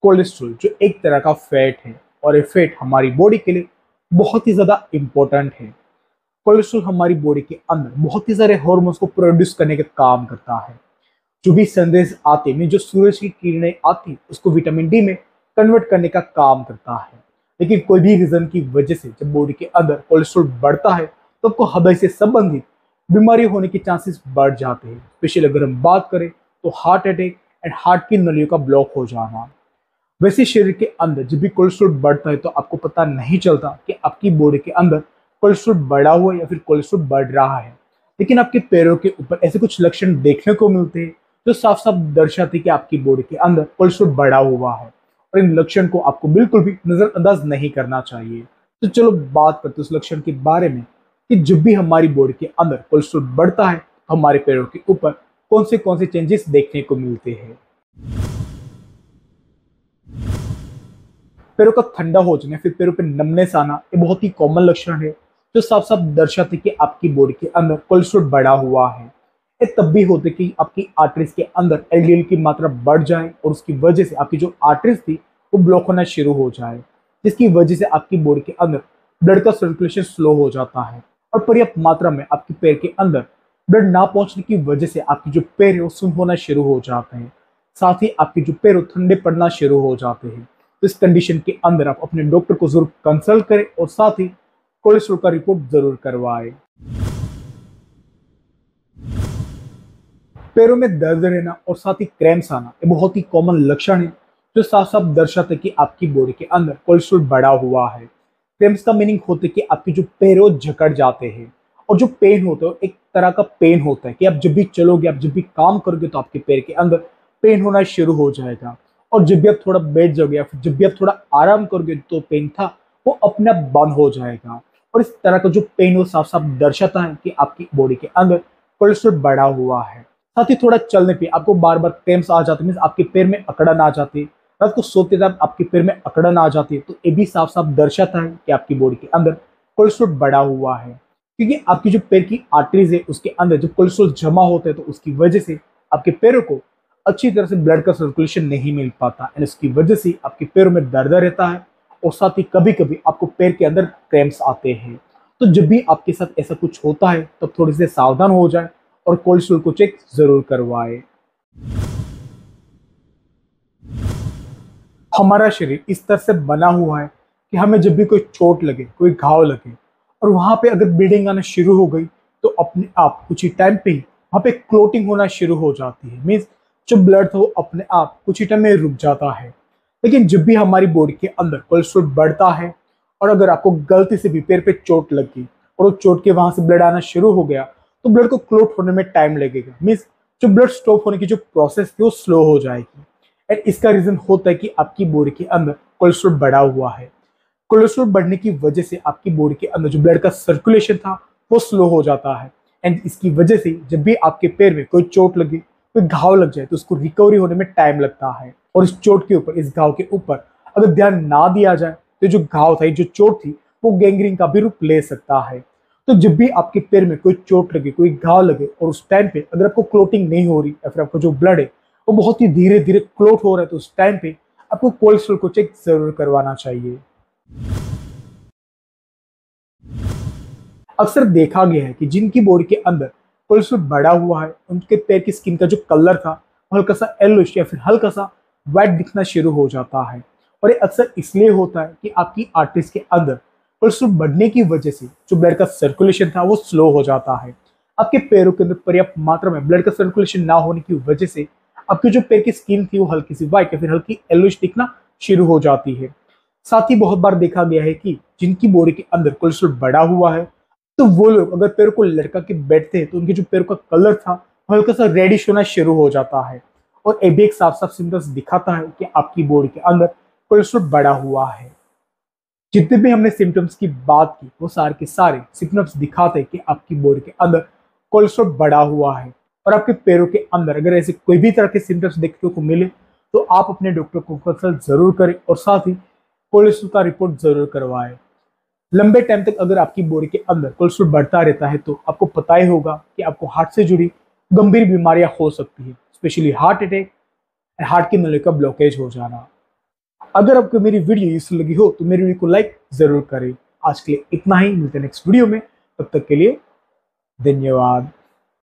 Cholesterol जो एक तरह का फैट है और ये फैट हमारी बॉडी के लिए बहुत ही ज़्यादा इम्पोर्टेंट है। कोलेस्ट्रॉल हमारी बॉडी के अंदर बहुत ही सारे हार्मोन्स को प्रोड्यूस करने का काम करता है। जो भी सनरेज आते हैं, जो सूरज की किरणें आती उसको विटामिन डी में कन्वर्ट करने का काम करता है। लेकिन कोई भी रीजन की वजह से जब बॉडी के अंदर कोलेस्ट्रॉल बढ़ता है तो आपको हृदय से संबंधित बीमारी होने के चांसेस बढ़ जाते हैं। स्पेशली अगर हम बात करें तो हार्ट अटैक एंड हार्ट की नलियों का ब्लॉक हो जाना। वैसे शरीर के अंदर जब भी कोलेस्ट्रॉल बढ़ता है तो आपको पता नहीं चलता कि आपकी बॉडी के अंदर कोलेस्ट्रॉल बढ़ा हुआ है या फिर कोलेस्ट्रॉल बढ़ रहा है। लेकिन आपके पैरों के ऊपर ऐसे कुछ लक्षण देखने को मिलते हैं जो साफ साफ दर्शाते हैं कि आपकी बॉडी के अंदर कोलेस्ट्रॉल बढ़ा हुआ है, और इन लक्षण को आपको बिल्कुल भी नजरअंदाज नहीं करना चाहिए। तो चलो बात करते हैं उस लक्षण के बारे में कि जब भी हमारी बॉडी के अंदर कोलेस्ट्रॉल बढ़ता है तो हमारे पैरों के ऊपर कौन से चेंजेस देखने को मिलते हैं। पैरों का ठंडा हो जाना, फिर पैरों पे नमनेस आना, ये बहुत ही कॉमन लक्षण है जो साफ साफ दर्शाते कि आपकी बॉडी के अंदर कोलेस्ट्रॉल बढ़ा हुआ है। ये तब भी होते कि आपकी आर्टरीज के अंदर एलडीएल की मात्रा बढ़ जाए और उसकी वजह से आपकी जो आर्टरीज थी वो ब्लॉक होना शुरू हो जाए, जिसकी वजह से आपकी बॉडी के अंदर ब्लड का सर्कुलेशन स्लो हो जाता है और पर्याप्त मात्रा में आपके पैर के अंदर ब्लड ना पहुंचने की वजह से आपके जो पैर है वो सुन्न होना शुरू हो जाते हैं। साथ ही आपके जो पैर ठंडे पड़ना शुरू हो जाते हैं। तो इस कंडीशन के अंदर आप अपने डॉक्टर को जरूर कंसल्ट करें और साथ ही कोलेस्ट्रॉल का रिपोर्ट जरूर करवाएं। पैरों में दर्द रहना और साथ ही क्रैम्प्स आना ये बहुत ही कॉमन लक्षण है जो साफ साफ दर्शाते कि आपकी बॉडी के अंदर कोलेस्ट्रॉल बढ़ा हुआ है। क्रैम्प्स का मीनिंग होते कि आपके जो पैरों जकड़ जाते हैं, और जो पेन होता है एक तरह का पेन होता है कि आप जब भी चलोगे, आप जब भी काम करोगे तो आपके पैर के अंदर पेन होना शुरू हो जाएगा, और जब भी आप थोड़ा बैठ जाओगे या फिर जब भी आप थोड़ा आराम करोगे तो पेन था वो अपने आप बंद हो जाएगा। और इस तरह का जो पेन वो साफ साफ दर्शाता है कि आपकी बॉडी के अंदर कोलेस्ट्रॉल बढ़ा हुआ है। साथ ही थोड़ा चलने पे आपको बार बार क्रैम्प्स आ जाते हैं, आपके पैर में अकड़न आ जाती है, रात को सोते टाइम आपके पैर में अकड़न आ जाती है, तो ये भी साफ साफ दर्शाता है कि आपकी बॉडी के अंदर कोलेस्ट्रॉल बढ़ा हुआ है। क्योंकि आपकी जो पैर की आर्टरीज है उसके अंदर जब कोलेस्ट्रॉल जमा होता है तो उसकी वजह से आपके पैरों को अच्छी तरह से ब्लड का सर्कुलेशन नहीं मिल पाता, एंड इसकी वजह से आपके पैरों में दर्द रहता है और साथ ही कभी कभी आपको पैर के अंदर क्रैम्प्स आते हैं। तो जब भी आपके साथ ऐसा कुछ होता है तब तो थोड़ी से सावधान हो जाए और कोलेस्ट्रॉल को चेक जरूर करवाए। हमारा शरीर इस तरह से बना हुआ है कि हमें जब भी कोई चोट लगे, कोई घाव लगे और वहां पे अगर ब्लीडिंग आना शुरू हो गई तो अपने आप कुछ ही टाइम पे ही वहां पे क्लोटिंग होना शुरू हो जाती है। मीन्स जो ब्लड था वो अपने आप कुछ ही टाइम में रुक जाता है। लेकिन जब भी हमारी बॉडी के अंदर कोलेस्ट्रॉल बढ़ता है और अगर आपको गलती से भी पैर पे चोट लग गई और वो चोट के वहां से ब्लड आना शुरू हो गया तो ब्लड को क्लोट होने में टाइम लगेगा। मीन्स जो ब्लड स्टॉप होने की जो प्रोसेस थी वो स्लो हो जाएगी। एंड इसका रीजन होता है कि आपकी बॉडी के अंदर कोलेस्ट्रॉल बढ़ा हुआ है। कोलेस्ट्रॉल बढ़ने की वजह से आपकी बॉडी के अंदर जो ब्लड का सर्कुलेशन था वो स्लो हो जाता है, एंड इसकी वजह से जब भी आपके पैर में कोई चोट लगे, कोई घाव लग जाए तो उसको रिकवरी होने में टाइम लगता है। और इस चोट के ऊपर, इस घाव के ऊपर अगर ध्यान ना दिया जाए तो जो घाव था, जो चोट थी, वो गैंग्रीन का भी रूप ले सकता है। तो जब भी आपके पैर में कोई चोट लगे, कोई घाव लगे और उस टाइम पे अगर आपको क्लोटिंग नहीं हो रही या फिर आपका जो ब्लड है वो बहुत ही धीरे धीरे क्लोट हो रहा है तो उस टाइम पे आपको कोलेस्ट्रॉल को चेक जरूर करवाना चाहिए। अक्सर देखा गया है कि जिनकी बॉडी के अंदर कोलेस्ट्रॉल बढ़ा हुआ है उनके पैर की स्किन का जो कलर था वो हल्का सा येलोइश या फिर हल्का सा व्हाइट दिखना शुरू हो जाता है। और ये अक्सर इसलिए होता है कि आपकी आर्टरीज के अंदर कोलेस्ट्रॉल बढ़ने की वजह से जो ब्लड का सर्कुलेशन था वो स्लो हो जाता है। आपके पैरों के अंदर पर्याप्त मात्रा में ब्लड का सर्कुलेशन ना होने की वजह से आपकी जो पैर की स्किन थी वो हल्की सी व्हाइट या फिर हल्की येलोइश दिखना शुरू हो जाती है। साथ ही बहुत बार देखा गया है कि जिनकी बॉडी के अंदर कोलेस्ट्रॉल बढ़ा हुआ है तो वो लोग अगर पैरों को लटका के बैठते हैं तो उनके जो पैरों का कलर था वो हल्का सा रेडिश होना शुरू हो जाता है। और ये भी एक साफ साफ सिम्टम्स दिखाता है कि आपकी बॉडी के अंदर कोलेस्ट्रॉल बढ़ा हुआ है। जितने भी हमने सिम्टम्स की बात की वो सारे के सारे सिम्टम्स दिखाते हैं कि आपकी बॉडी के अंदर कोलेस्ट्रॉल बढ़ा हुआ है। और आपके पैरों के अंदर अगर ऐसे कोई भी तरह के सिम्टम्स देखने को मिले तो आप अपने डॉक्टर को कंसल्ट जरूर करें और साथ ही कोलेस्ट्रॉल का रिपोर्ट जरूर करवाएं। लंबे टाइम तक अगर आपकी बॉडी के अंदर कोलेस्ट्रॉल बढ़ता रहता है तो आपको पता ही होगा कि आपको हार्ट से जुड़ी गंभीर बीमारियां हो सकती है, स्पेशली हार्ट अटैक, हार्ट की नली का ब्लॉकेज हो जाना। अगर आपको मेरी वीडियो यूजफुल लगी हो तो मेरी वीडियो को लाइक जरूर करें। आज के लिए इतना ही, मिलते हैं नेक्स्ट वीडियो में, तब तक के लिए धन्यवाद।